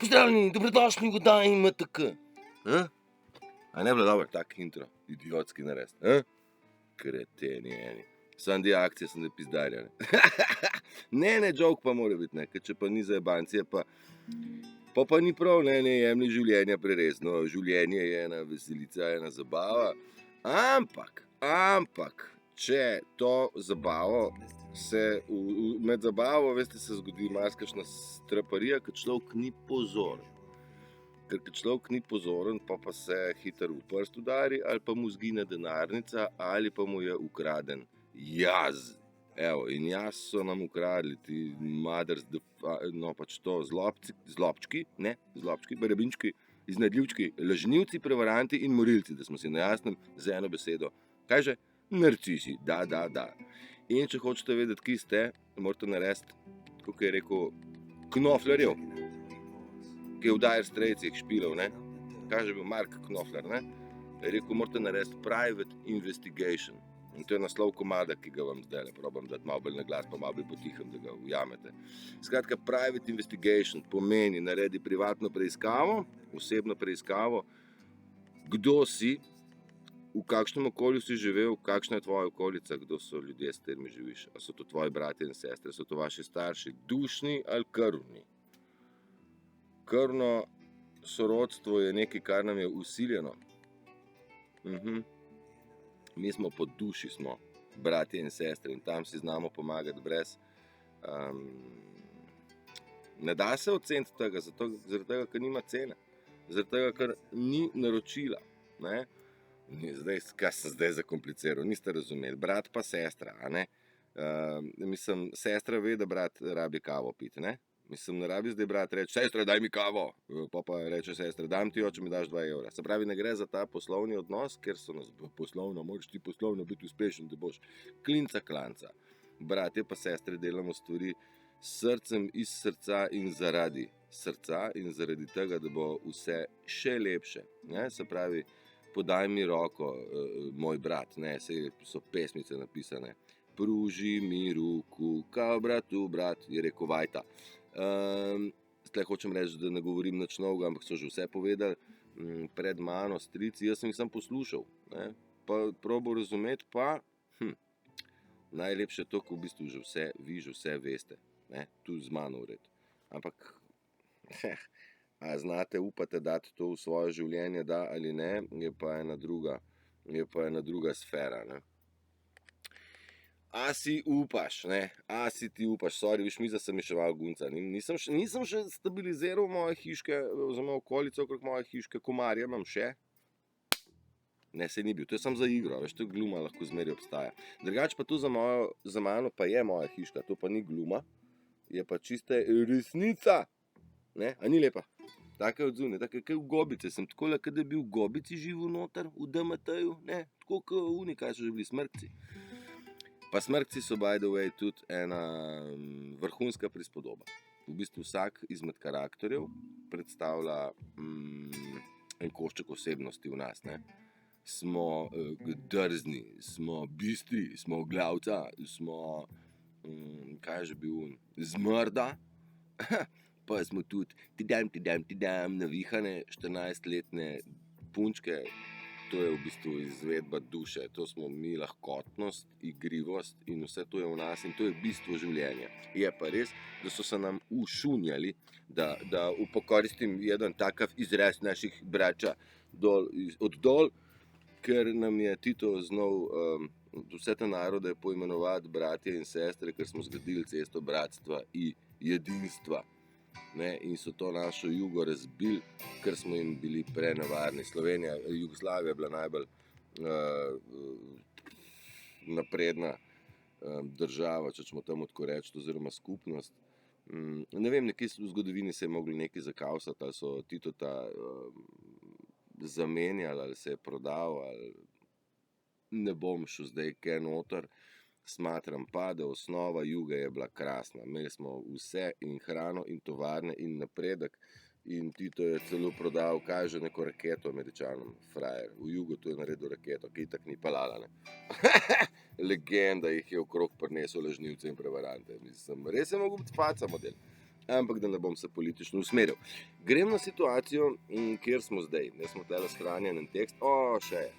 Pozdravljeni, dobrodošli v oddaji MTK. A ne bilo dobro, tak intro, idiotski narediti. Kreteni eni. Sam di akcije sem da pizdarja. Ne, joke pa mora biti, ne, ker če pa ni za jebancije, pa ni prav, ne jemli življenja preresno. Življenje je ena veselica, ena zabava. Ampak, če to zabavo se med zabavo, veste, se zgodi marsikakšna straparija, ker človek ni pozoren. Ker človek ni pozoren, pa se hitro v prst udari, ali pa mu zgine denarnica, ali pa mu je ukraden jaz. Evo, in jaz so nam ukradli ti mothers, no pač to zlobčki, barabinčki, iznajdljivčki, lažnivci, prevaranti in morilci, da smo si na jasnem z eno besedo. Kaj že? Narcisi, da. In če hočete vedeti, ki ste, morate narediti, kako je rekel, Knoflerjev, ki je v Dire Straitsih špilov, ne? Kaj že bil Mark Knofler, ne? Je rekel, morate narediti private investigation. In to je naslov komada, ki ga vam zdaj probam dati malo bolj na glas, pa malo bolj potihem, da ga ujamete. Skratka, private investigation pomeni naredi privatno preiskavo, osebno preiskavo, kdo si, v kakšnem okolju si živel, kakšna je tvoja okolica, kdo so ljudje, s katerimi živiš. A so to tvoji bratje in sestre, so to vaši starši, dušni ali krvni. Krvno sorodstvo je nekaj, kar nam je vsiljeno. Mi smo po duši, smo bratje in sestre in tam si znamo pomagati brez. Ne da se oceniti tega, zaradi tega, ker nima cene. Zaradi tega, ker ni naročila. Ne? Kaj sem zdaj zakompliciral, niste razumeli. Brat pa sestra, a ne? Sestra ve, da brat rabi kavo piti, ne? Ne rabi zdaj brat reči, sestra, daj mi kavo. Pa reče sestra, dam ti jo, če mi daš 2 evra. Se pravi, ne gre za ta poslovni odnos, ker so nas poslovno, moraš ti poslovno biti uspešen, da boš klinca klanca. Bratje pa sestre delamo stvari s srcem, iz srca in zaradi srca in zaradi tega, da bo vse še lepše. Ne? Se pravi, podaj mi roko, moj brat, ne, so pesmice napisane. Pruži mi ruku, kao bratu, brat, je rekel Vajta. Tle hočem reči, da ne govorim nič novega, ampak so že vse povedali pred mano, strici, jaz sem jih sam poslušal, ne, pa probal razumeti, pa najlepše to, ko v bistvu vi že vse veste, ne, tudi z mano vred. Ampak, a znate, upate dati to v svoje življenje, da ali ne, je pa ena druga sfera, ne. A si upaš, ne, ti upaš, sorry, viš mi zasemiševal gunca, nisem še stabiliziral moje hiške, oziroma okolico okrog moje hiške, komarje imam še. Ne, se ni bil, to je samo za igro, veš, to je gluma, lahko zmeri obstaja. Drugače pa tu za mano pa je moja hiška, to pa ni gluma, je pa čiste resnica, ne, a ni lepa? Take odzune, take kaj v gobice, sem tako lahko, da bi v gobici živel noter, v DMT-ju, ne, tako kot oni, kaj so že bili smrkci. Pa smrkci so, by the way, tudi ena vrhunska prispodoba. V bistvu vsak izmed karakterjev predstavlja en košček osebnosti v nas, ne. Smo drzni, smo bistri, smo glavca, smo, kaj je že bil, zmrda, pa smo tudi navihane 14-letne punčke, to je v bistvu izvedba duše, to smo mi, lahkotnost, igrivost in vse to je v nas in to je bistvo življenja. Je pa res, da so se nam ušunjali, da upokoristim jedan takav izraz naših braća od dol, ker nam je Tito znal vse te narode poimenovati bratje in sestre, ker smo zgradili cesto bratstva in jedinstva. Ne, in so to našo jugo razbili, ker smo jim bili prenevarni. Jugoslavija je bila najbolj napredna država, če smo temu tako reči, oziroma skupnost. Ne vem, nekje v zgodovini se je mogli nekaj zakausati, ali so Titota zamenjali, ali se je prodal, ali ne bom šel zdaj kaj noter. Smatram pa, da osnova juga je bila krasna. Imeli smo vse in hrano in tovarne in napredek in Tito je celo prodal, kaj že, neko raketo Američanom, frajer. V jugu to je naredil raketo, ki itak ni palala, ne. Legenda jih je okrog prinesel lažnivce in prevarante. Res je mogel biti faca model. Ampak da ne bom se politično usmeril. Grem na situacijo, kjer smo zdaj. Ne smo tele shranjen en tekst. Še je.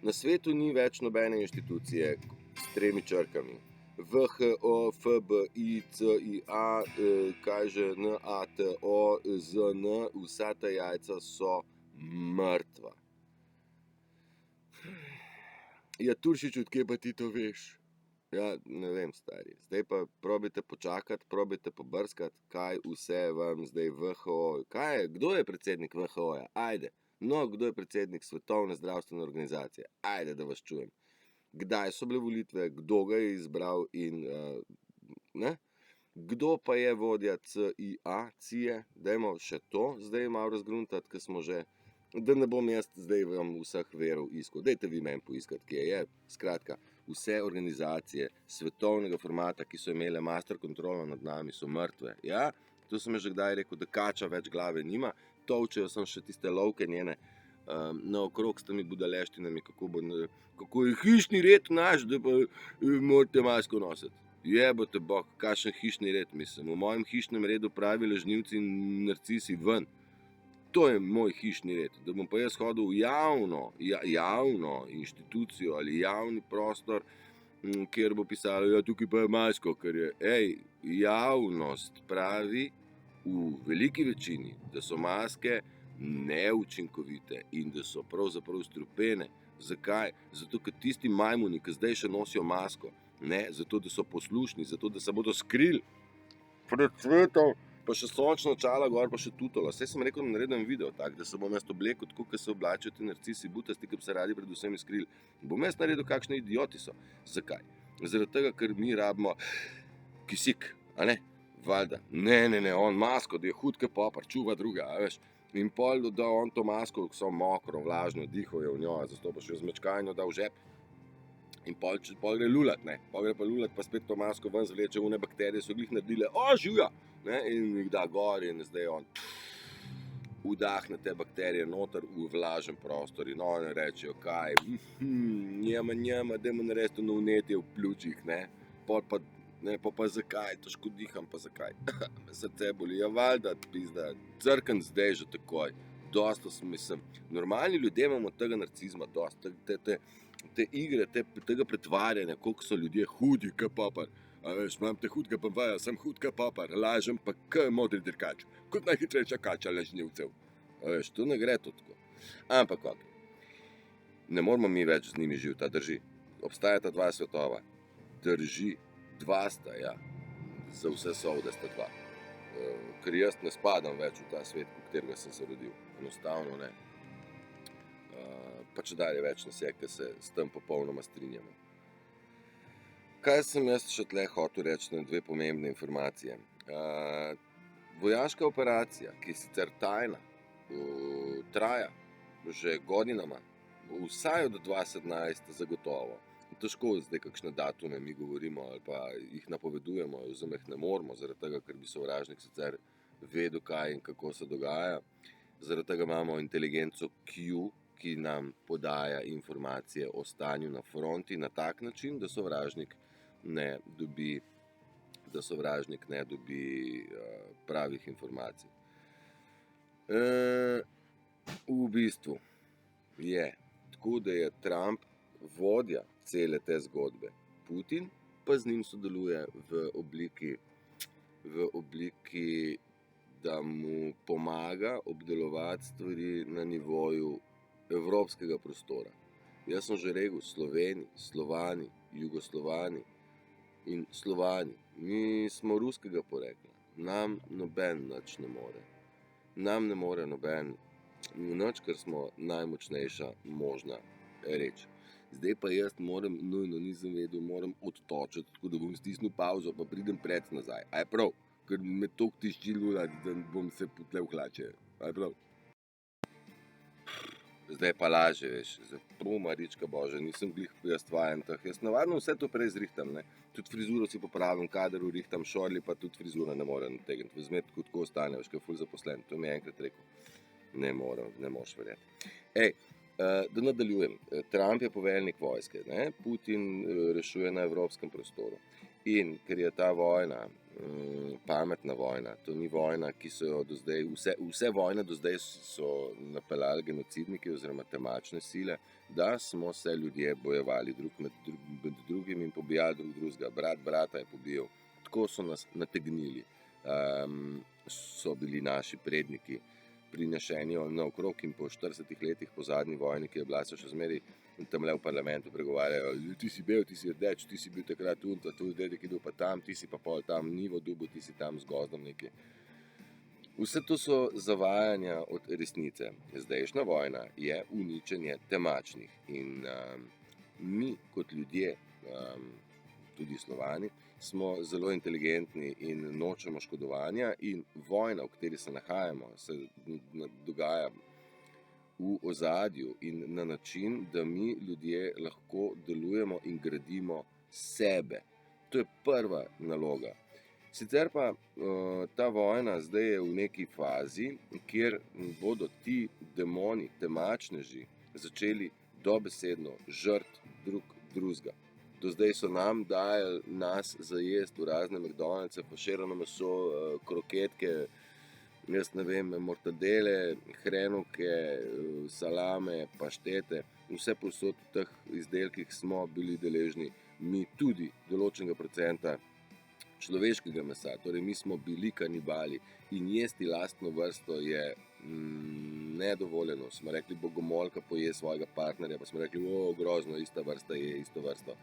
Na svetu ni več nobene inštitucije s 3 črkami. WHO, FBI, CIA, NATO, ZN, vsa ta jajca so mrtva. Ja, Turšič, odkje pa ti to veš? Ja, ne vem, stari. Zdaj pa probajte počakati, probajte pobrskati, kaj vse vam zdaj WHO... Kdo je predsednik WHO-ja? Ajde. No, kdo je predsednik Svetovne zdravstvene organizacije? Ajde, da vas čujem. Kdaj so bile volitve, kdo ga je izbral in ne? Kdo pa je vodja CIA? Dajmo še to zdaj malo razgruntati, ker smo že, da ne bom jaz zdaj vam vseh verov iskal. Dajte vi meni poiskati, kje je. Skratka, vse organizacije svetovnega formata, ki so imele master kontrolo nad nami, so mrtve. Ja, to sem že kdaj rekel, da kača več glave nima, tolčejo sem še tiste lovke njene, naokrog s temi budaleštinami, kako je hišni red naš, da pa morate masko nositi. Jebote bog, kakšen hišni red, mislim. V mojem hišnem redu pravi lažnivci in narcisi ven. To je moj hišni red, da bom pa jaz hodil v javno inštitucijo ali javni prostor, kjer bo pisalo, ja, tukaj pa je masko, ker je, javnost pravi v veliki večini, da so maske neučinkovite in da so pravzaprav strupene. Zakaj? Zato, ker tisti majmuni, ki zdaj še nosijo masko, ne, zato, da so poslušni, zato, da se bodo skrili pred svetom, pa še sončna očala gor, pa še tutala. Saj sem rekel, da naredim video tak, da se bom jaz oblekel tako, kot se oblačijo ti narcisi butasti, ki bi se radi pred vsemi skrili. Bom jaz naredil, kakšne idioti so. Zakaj? Zaradi tega, ker mi rabimo kisik, a ne? Valjda. Ne, on masko, da je hud ke popar, čuva druga, a veš. In pol da on to masko, ko so mokro, vlažno, dihal je v njo, zato pa še zmečkajno da v žep. In pol gre lulat, ne. Pol gre pa lulat, pa spet to masko ven zvleče, une bakterije so glih naredile, živja, ne, in jih da gor in zdaj on vdahne te bakterije noter v vlažen prostor in oni rečejo, kaj, njema, dajmo narediti na vnetje v pljučih, ne. Pol pa, ne, pa zakaj, težko diham, pa zakaj, srce boli, ja valjda, pizda, crkn zdaj že takoj, dosto mislim, normalni ljudje imamo tega narcizma, dosto, te igre, tega pretvarjanja, koliko so ljudje hudi, ke popar, a veš, imam te hudke pomvaja, sem hud ke popar, lažem pa ke modri dirkač, kot najhitrejša kača lažnivcev, a veš, to ne gre to tako, ampak ok, ne moramo mi več z njimi živeti, drži, obstajata 2 svetova, drži, 2 sta, ja, za vse sovde sta 2, ker jaz ne spadam več v ta svet, v katerega sem se rodil, enostavno ne. Pa če dalje več nas je, ker se s tem popolnoma strinjamo. Kaj sem jaz še tle hotel reči na 2 pomembne informacije? Vojaška operacija, ki je sicer tajna, traja že godinama, vsaj od 2017 zagotovo. Težko zdaj kakšne datume mi govorimo ali pa jih napovedujemo, oziroma jih ne moremo, zaradi tega, ker bi sovražnik sicer vedel, kaj in kako se dogaja. Zaradi tega imamo inteligenco Q, ki nam podaja informacije o stanju na fronti na tak način, da sovražnik ne dobi pravih informacij. V bistvu je tako, da je Trump vodja cele te zgodbe. Putin pa z njim sodeluje v obliki, da mu pomaga obdelovati stvari na nivoju evropskega prostora. Jaz sem že rekel, Slovani, Jugoslovani in Slovani. Mi smo ruskega porekla. Nam noben nič ne more. Nam ne more noben nič, ker smo najmočnejša možna reč. Zdaj pa jaz moram, nujno nisem vedel, moram odtočiti, tako da bom stisnil pauzo, pa pridem prec nazaj. A je prav? Ker me toliko tišči lulati, da bom se potle v hlače. A je prav? Zdaj pa laže, veš, Marička božja, nisem glih jaz vajen teh, jaz navadno vse to prej zrihtam, ne, tudi frizuro si popravim, kadar urihtam šorli, pa tudi frizura ne morem nategniti, vzmet tako ostane, veš, kaj je ful zaposlen, to mi je enkrat rekel, ne moš verjeti. Da nadaljujem, Trump je poveljnik vojske, ne, Putin rešuje na evropskem prostoru In ker je ta vojna pametna vojna, to ni vojna, ki so jo do zdaj, vse vojne do zdaj so napeljali genocidniki oziroma temačne sile, da smo se ljudje bojevali drug med drugim in pobijali drug drugega. Brat brata je pobijal. Tako so nas nategnili. So bili naši predniki prinešeni naokrog in po 40 letih po zadnji vojni, ki je bila, so še zmeraj tamle v parlamentu pregovarjajo, ti si bil, ti si rdeč, ti si bil takrat tu dedek je bil pa tam, ti si pa pol tam nivo dubo, ti si tam z gozdom nekaj. Vse to so zavajanja od resnice. Zdajšnja vojna je uničenje temačnih in mi kot ljudje, tudi Slovani, smo zelo inteligentni in nočemo škodovanja in vojna, v kateri se nahajamo, se dogaja v ozadju in na način, da mi ljudje lahko delujemo in gradimo sebe. To je prva naloga. Sicer pa ta vojna zdaj je v neki fazi, kjer bodo ti demoni, temačneži, začeli dobesedno žrt drug drugega. Do zdaj so nam dajali nas za jest v razne McDonald'se, poširano meso, kroketke, jaz ne vem, mortadele, hrenovke, salame, paštete, vse povsod v teh izdelkih smo bili deležni mi tudi določenega procenta človeškega mesa, torej mi smo bili kanibali in jesti lastno vrsto je nedovoljeno. Smo rekli, bogomolka poje svojega partnerja, pa smo rekli, grozno, ista vrsta je isto vrsto.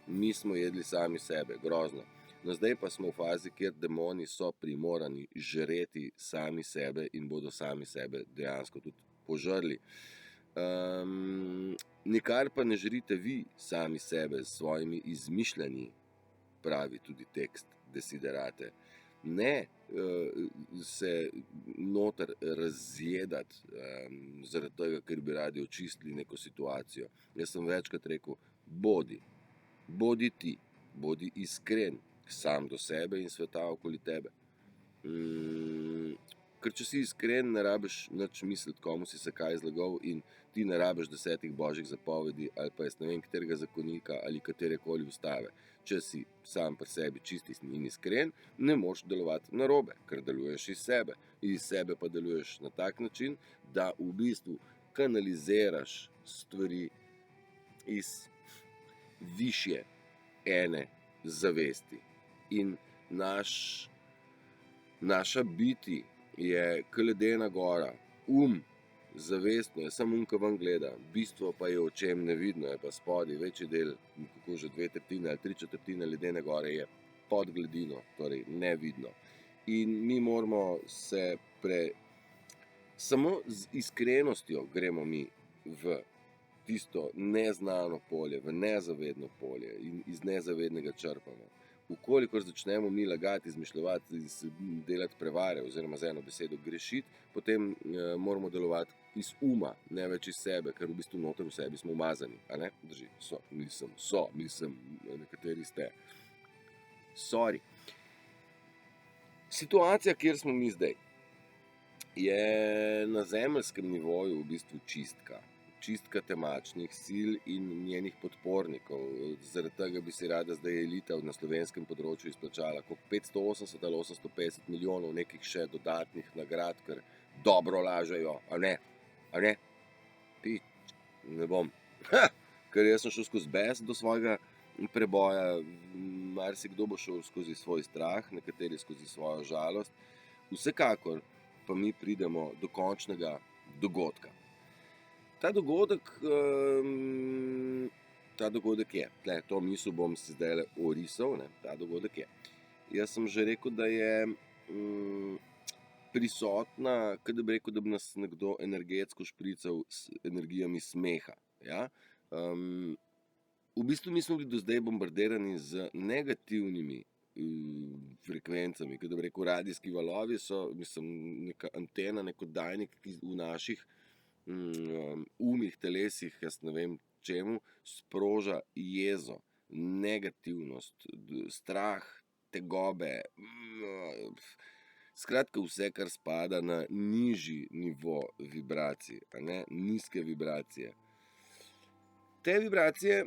Mi smo jedli sami sebe, grozno. No, zdaj pa smo v fazi, kjer demoni so primorani žreti sami sebe in bodo sami sebe dejansko tudi požrli. Nikar pa ne žrite vi sami sebe s svojimi izmišljanji, pravi tudi tekst Desiderate. Ne se noter razjedati zaradi tega, ker bi radi očistili neko situacijo. Jaz sem večkrat rekel, bodi ti, bodi iskren sam do sebe in sveta okoli tebe. Ker če si iskren, ne rabiš nič misliti, komu si se kaj zlagal in ti ne rabiš 10 božjih zapovedi ali pa jaz ne vem katerega zakonika ali katerekoli ustave. Če si sam pri sebi čist in iskren, ne moreš delovati narobe, ker deluješ iz sebe. Iz sebe pa deluješ na tak način, da v bistvu kanaliziraš stvari iz višje ene zavesti. In naša biti je k ledena gora, zavestno je samo ki ven gleda, bistvo pa je očem nevidno, je pa spodaj večji del, kako že 2/3 ali 3/4 ledene gore je pod gladino, torej nevidno. In mi moramo se samo z iskrenostjo gremo mi v tisto neznano polje, v nezavedno polje in iz nezavednega črpamo. Vkolikor začnemo mi lagati, izmišljati, delati prevare oziroma z eno besedo grešiti, potem moramo delovati iz uma, ne več iz sebe, ker v bistvu noter v sebi smo umazani, a ne? Drži, mislim, nekateri ste. Sorry. Situacija, kjer smo mi zdaj, je na zemeljskem nivoju v bistvu čistka temačnih sil in njenih podpornikov. Zaradi tega bi si rada zdaj elita na slovenskem področju izplačala kot 580 ali 850 milijonov nekih še dodatnih nagrad, ker dobro lažejo, a ne? Ne bom. Ker jaz sem šel skozi bes do svojega preboja, marsikdo bo šel skozi svoj strah, nekateri skozi svojo žalost. Vsekakor pa mi pridemo do končnega dogodka. Ta dogodek je, to misel bom si zdaj orisal, ta dogodek je. Jaz sem že rekel, da je prisotna, kaj da bi rekel, da bi nas nekdo energetsko šprical s energijami smeha. Ja? V bistvu mi smo bili do zdaj bombardirani z negativnimi frekvencami, kaj da bi rekel, radijski valovi so, neka antena, nek oddajnik, ki v naših umih, telesih, jaz ne vem čemu, sproža jezo, negativnost, strah, tegobe, skratka vse, kar spada na nižji nivo vibracij, nizke vibracije. Te vibracije,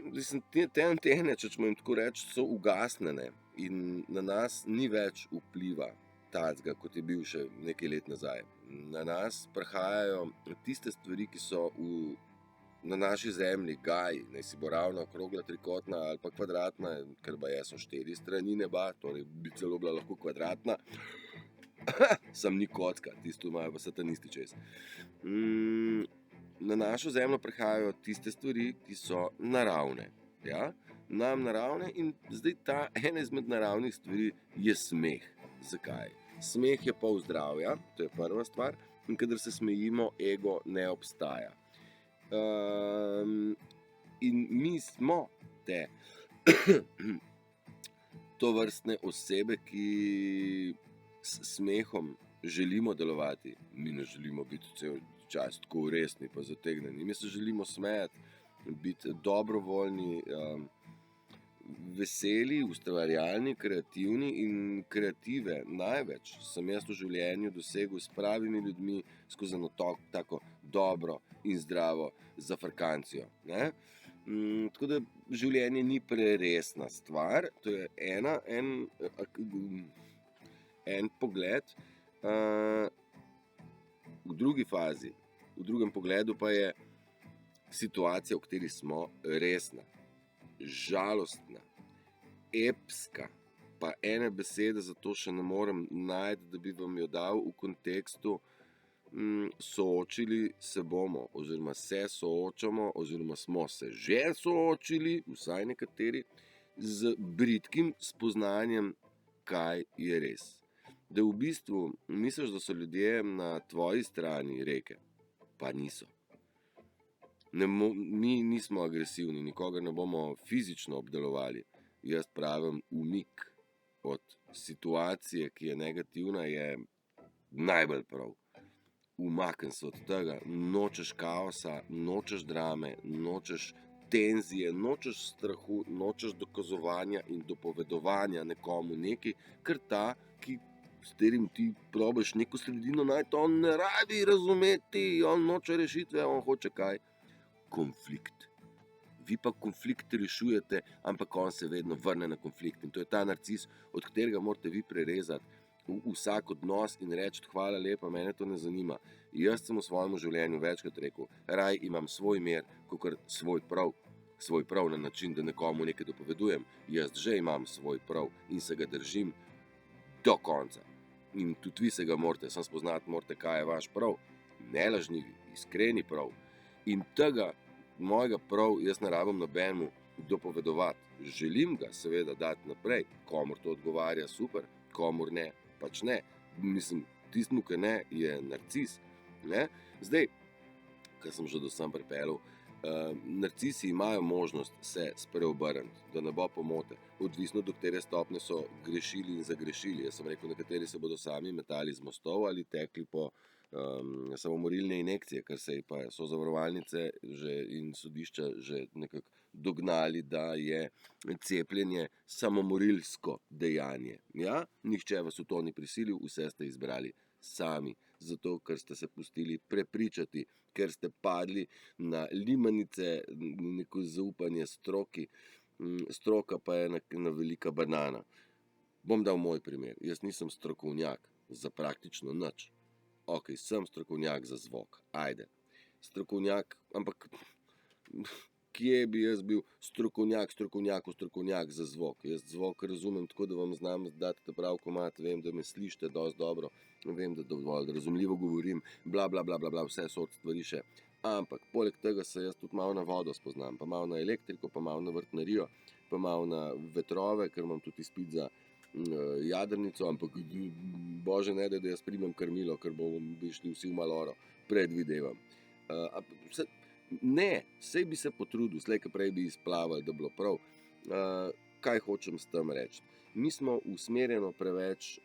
te antene, če ćemo jim tako reči, so ugasnjene in na nas ni več vpliva tacga, kot je bil še nekaj let nazaj. Na nas prihajajo tiste stvari, ki so na naši zemlji, gaji, naj si bo ravna, okrogla, trikotna ali pa kvadratna, ker baje so 4 strani neba, torej bi celo bila lahko kvadratna, sam ni kocka, tisto imajo pa satanisti čez. Na našo zemljo prihajajo tiste stvari, ki so naravne, ja? Nam naravne in zdaj ta ena izmed naravnih stvari je smeh. Zakaj? Smeh je pol zdravja, to je prva stvar, in kadar se smejimo, ego ne obstaja. In mi smo te tovrstne osebe, ki s smehom želimo delovati. Mi ne želimo biti cel čas tako resni pa zategnjeni. Mi se želimo smejati, biti dobrovoljni, veseli, ustvarjalni, kreativni in kreative največ sem jaz v življenju dosegel s pravimi ljudmi skozi eno tako dobro in zdravo zafrkancijo, ne? Tako da življenje ni preresna stvar, to je en pogled. V drugi fazi, v drugem pogledu pa je situacija, v kateri smo, resna, žalostna, epska, pa ene besede za to še ne morem najti, da bi vam jo dal v kontekstu. Soočili se bomo, oziroma se soočamo, oziroma smo se že soočili, vsaj nekateri, z bridkim spoznanjem, kaj je res. Da v bistvu misliš, da so ljudje na tvoji strani reke, pa niso. Mi nismo agresivni, nikogar ne bomo fizično obdelovali. Jaz pravim, umik od situacije, ki je negativna, je najbolj prav. Umakni se od tega, nočeš kaosa, nočeš drame, nočeš tenzije, nočeš strahu, nočeš dokazovanja in dopovedovanja nekomu nekaj, ker ta, s katerim ti probaš neko sredino najti, on ne rabi razumeti, on noče rešitve, on hoče kaj? Konflikt. Vi pa konflikt rešujete, ampak on se vedno vrne na konflikt. In to je ta narcis, od katerega morate vi prerezati vsak odnos in reči, hvala lepa, mene to ne zanima. Jaz sem v svojem življenju večkrat rekel, raj imam svoj mir, kakor svoj prav na način, da nekomu nekaj dopovedujem. Jaz že imam svoj prav in se ga držim do konca. In tudi vi se ga morate, sam spoznati morate, kaj je vaš prav. Nelažnivi, iskreni prav. In tega mojega prav jaz ne rabim nobenemu dopovedovati. Želim ga seveda dati naprej, komur to odgovarja, super, komur ne, pač ne. Mislim, tistmu, ki ne, je narcis. Ne? Zdaj, kar sem že do sem pripeljal, narcisi imajo možnost se spreobrniti, da ne bo pomote. Odvisno, do katere stopnje so grešili in zagrešili. Jaz sem rekel, nekateri se bodo sami metali z mostov ali tekli po samomorilne injekcije, ker so zavarovalnice in sodišča že nekako dognali, da je cepljenje samomorilsko dejanje. Ja? Nihče vas v to ni prisilil, vse ste izbrali sami, zato ker ste se pustili prepričati, ker ste padli na limanice, neko zaupanje stroki, stroka pa je ena velika banana. Bom dal moj primer, jaz nisem strokovnjak za praktično nič. Ok, sem strokovnjak za zvok, ajde. Strokovnjak, ampak kje bi jaz bil strokovnjak za zvok? Jaz zvok razumem tako, da vam znam dati prav komad, vem, da me slišite dosti dobro, vem, da dovolj razumljivo govorim, bla, bla, bla, bla, bla, vse so stvari še. Ampak poleg tega se jaz tudi malo na vodo spoznam, pa malo na elektriko, pa malo na vrtnarijo, pa malo na vetrove, ker imam tudi izpit za jadrnico, ampak bože ne, da jaz primem krmilo, ker bi šli vsi v maloro, predvidevam. Ne, sej bi se potrudil, slej ko prej bi izplavali, da bilo prav. Kaj hočem s tem reči? Mi smo usmerjeno preveč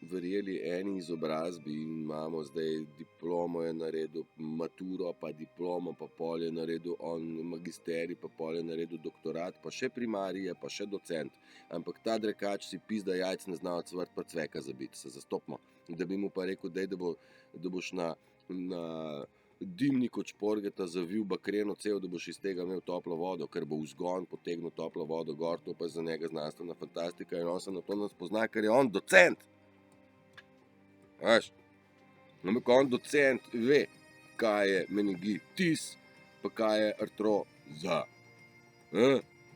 verjeli eni izobrazbi in imamo zdaj diplomo je naredil, maturo pa diplomo, pa pol je naredil on magisterij, pa pol je naredil doktorat, pa še primarije, pa še docent. Ampak ta drekač si pizda jajc ne zna odsvrt pa cveka zabiti, se zastopimo. Da bi mu pa rekel, da boš na dimnik od šporgeta zavil bakreno cev, da boš iz tega imel toplo vodo, ker bo vzgon potegnil toplo vodo gor, to pa je za njega znanstvena fantastika in on se na to nas pozna, ker je on docent. Veš? Ampak on docent ve, kaj je meningitis, pa kaj je artroza.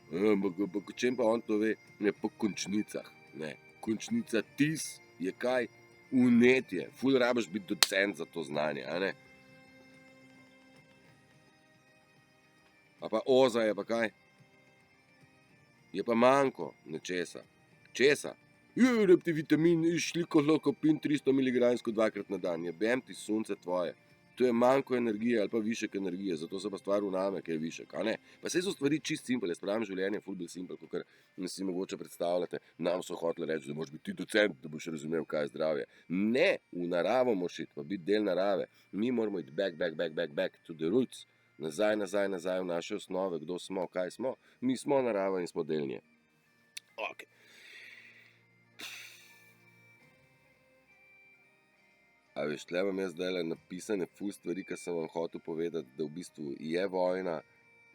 Ampak o čem pa on to ve? Ne, po končnicah. Ne. Končnica tis je kaj? Vnetje. Ful rabiš biti docent za to znanje, a ne? A pa oza je pa kaj? Je pa manjko nečesa. Česa? Rab ti vitamin, šlikolokopin 300 mg dvakrat na dan. Jebem ti sunce tvoje. To je manjko energije ali pa višek energije, zato se pa stvar vname, kaj je višek, a ne? Pa saj so stvari čist simpel, jaz pravim, življenje je ful bolj simpel, kakor si mogoče predstavljate. Nam so hoteli reči, da moraš biti ti docent, da boš razumel, kaj je zdravje. Ne, v naravo moraš iti, pa biti del narave. Mi moramo iti back to the roots. Nazaj v naše osnove, kdo smo, kaj smo. Mi smo narava in smo del nje. Ok. A veš, tle vam jaz zdaj napisane ful stvari, ki sem vam hotel povedati, da v bistvu je vojna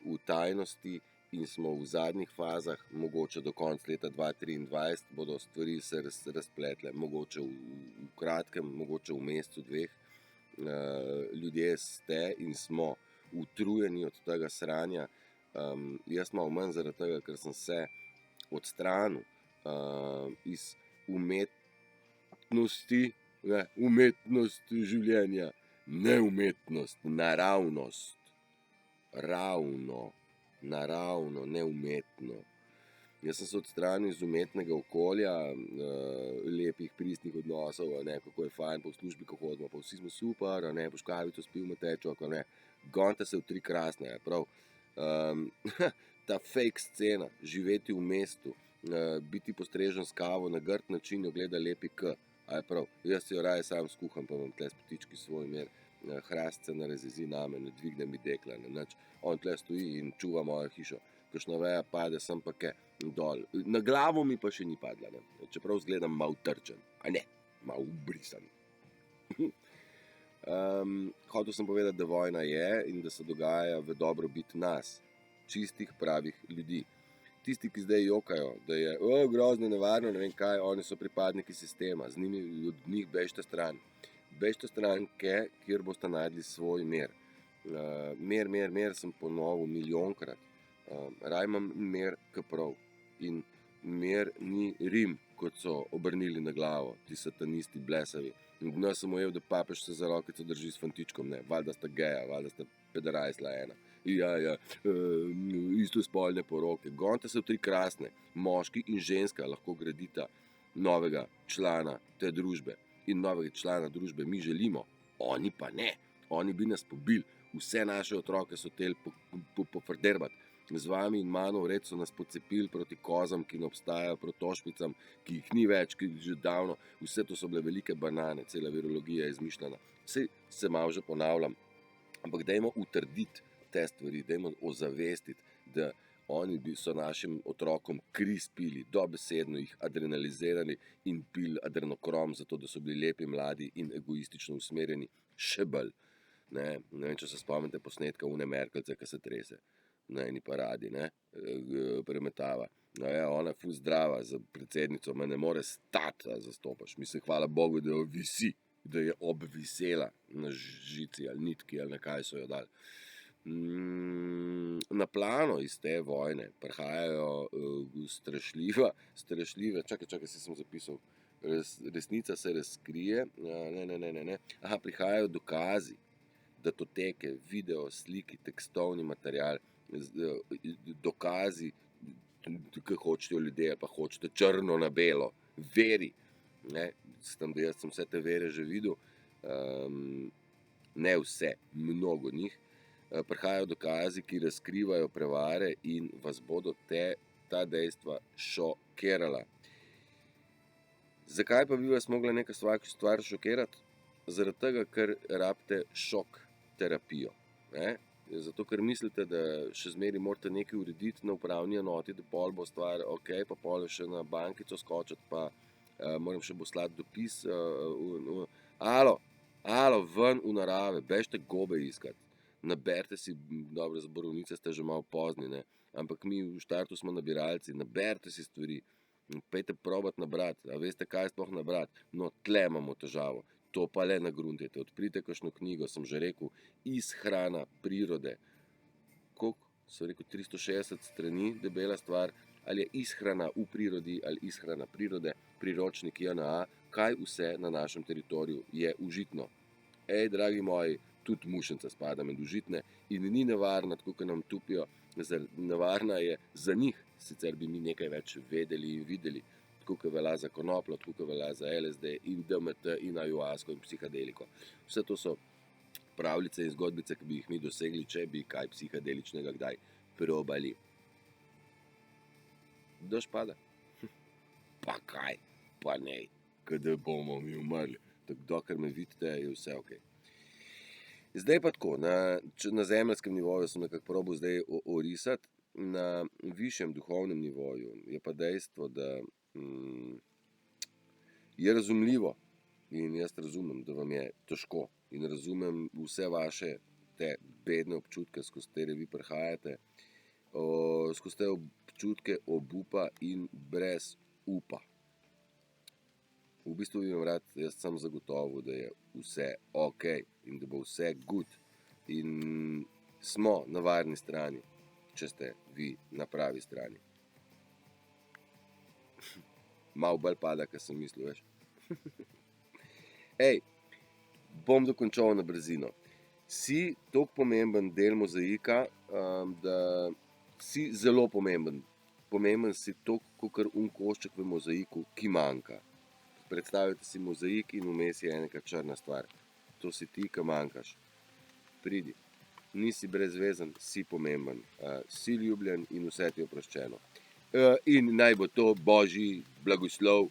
v tajnosti in smo v zadnjih fazah, mogoče do konca leta 2023 bodo stvari se razpletle, mogoče v kratkem, mogoče v mesecu, dveh. Ljudje ste in smo utrujeni od tega sranja. Jaz malo manj zaradi tega, ker sem se odstranil iz umetnosti, umetnost življenja, ne umetnost, naravnost. Naravno, ne umetno. Jaz sem se odstranil iz umetnega okolja, lepih, pristnih odnosov, kako je fajn, pa v službi, ko hodimo, pa vsi smo super, po škavico spivmo tečo, gonte se v tri krasne, prav. Ta fake scena, živeti v mestu, biti postrežen s kavo na grd način, jo gleda lepi k. A je prav, jaz si jo raje sam skuham, pa imam tle spotički svoj mer, hrast se narezezi name, ne dvigne mi dekla, ne nič. On tle stoji in čuva mojo hišo. Kakšna veja pade sem pa ke dol. Na glavo mi pa še ni padla, ne. Čeprav zgledam malo trčen, a ne, malo ubrisan. Hotel sem povedati, da vojna je in da se dogaja v dobrobit nas, čistih, pravih ljudi. Tisti, ki zdaj jokajo, da je grozno, nevarno, ne vem kaj, oni so pripadniki sistema, z njimi, od njih bežite stran. Bežite stran, kjer boste najdli svoj mir. Mir sem ponovil milijonkrat. Raj imam mir kaprav. In mir ni Rim, kot so obrnili na glavo, ti satanisti blesavi. No, sem ujel, da papež se za rokico drži s fantičkom, ne, valjda sta geja, valjda sta pederajsla ena. Istospolne poroke. Gonte se v tri krasne. Moški in ženska lahko gradita novega člana te družbe. In novega člana družbe mi želimo. Oni pa ne. Oni bi nas pobili. Vse naše otroke so hteli pofrderbati. Z vami in mano vred so nas pocepili proti kozam, ki ne obstajajo, proti ošpicam, ki jih ni več, ki že davno. Vse to so bile velike banane, cela virologija je izmišljena. Vse se malo že ponavljam. Ampak dajmo utrditi te stvari, dajmo ozavestiti, da oni so našim otrokom kri spili, dobesedno jih adrenalizirali in pili adrenokrom, zato da so bili lepi, mladi in egoistično usmerjeni še bolj. Ne vem, če se spomnite posnetka une Merkelce, ki se trese na eni paradi, premetava. Ona je ful zdrava za predsednico, me ne more stati, da zastopaš. Mislim, hvala Bogu, da jo visi, da je obvisela na žici ali nitki ali na kaj so jo dali. Na plano iz te vojne prihajajo strašljive, čakaj, si sem zapisal, resnica se razkrije, ne, prihajajo dokazi, datoteke, video, sliki, tekstovni material, dokazi, kaj hočejo ljudje, pa hočete črno na belo, veri, ne, da jaz sem vse te vere že videl, ne vse, mnogo njih, prihajajo dokazi, ki razkrivajo prevare in vas bodo ta dejstva šokirala. Zakaj pa bi vas mogla neka stvar šokirati? Zaradi tega, ker rabite šok terapijo. Zato, ker mislite, da še zmeri morate nekaj urediti na upravni enoti, da pol bo stvar ok, pa pol še na bankico skočiti, pa moram še poslati dopis. Alo, Alo, ven v narave, bežite gobe iskat. Naberite si, dobro, za borovnice ste že malo pozni, ne? Ampak mi v štartu smo nabiralci, naberite si stvari. Pejte probat nabrati, a veste, kaj sploh nabrati? No, tle imamo težavo. To pa le nagruntajte, odprite kakšno knjigo, sem že rekel, Izhrana prirode. Koliko? So rekel 360 strani, debela stvar, ali je izhrana v prirodi ali izhrana prirode, priročnik JNA, kaj vse na našem teritoriju je užitno. Ej, dragi moji, tudi mušenca spada med užitne in ni nevarna, tako kot nam tupijo, nevarna je za njih, sicer bi mi nekaj več vedeli in videli, tako kot velja za konoplo, tako kot velja za LSD in DMT in ayahuasco in psihadeliko. Vse to so pravljice in zgodbice, ki bi jih mi dosegli, če bi kaj psihadeličnega kdaj probali. Dež pada. Pa kaj, pa nej, kada bomo mi umrli. Tako dokler me vidite, je vse ok. Zdaj pa tako, na zemeljskem nivoju sem nekako probal zdaj orisati, na višjem duhovnem nivoju je pa dejstvo, da je razumljivo in jaz razumem, da vam je težko in razumem vse vaše te bedne občutke, skozi katere vi prehajate, skozi te občutke obupa in brez upa. V bistvu bi vam rad jaz sam zagotovil, da je vse ok in da bo vse good in smo na varni strani, če ste vi na pravi strani. Malo bolj pada, kar sem mislil, veš. Ej, bom dokončal na brzino. Si toliko pomemben del mozaika, da si zelo pomemben. Pomemben si toliko, kakor košček v mozaiku, ki manjka. Predstavljajte si mozaik in vmes je neka črna stvar. To si ti, ki manjkaš. Pridi. Nisi brezvezen, si pomemben. Si ljubljen in vse ti je oproščeno. In naj bo to božji blagoslov.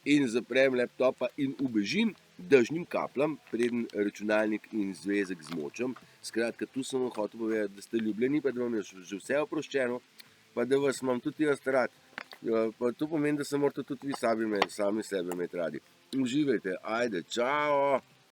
In zaprem laptopa in ubežim dežnim kapljam, preden računalnik in zvezek zmočem. Skratka, tu sem vam hotel povedati, da ste ljubljeni, pa da vam je že vse oproščeno, pa da vas imam tudi jaz rad. Pa to pomeni, da se morate tudi vi sami sebe imeti radi. Uživajte, ajde, čao!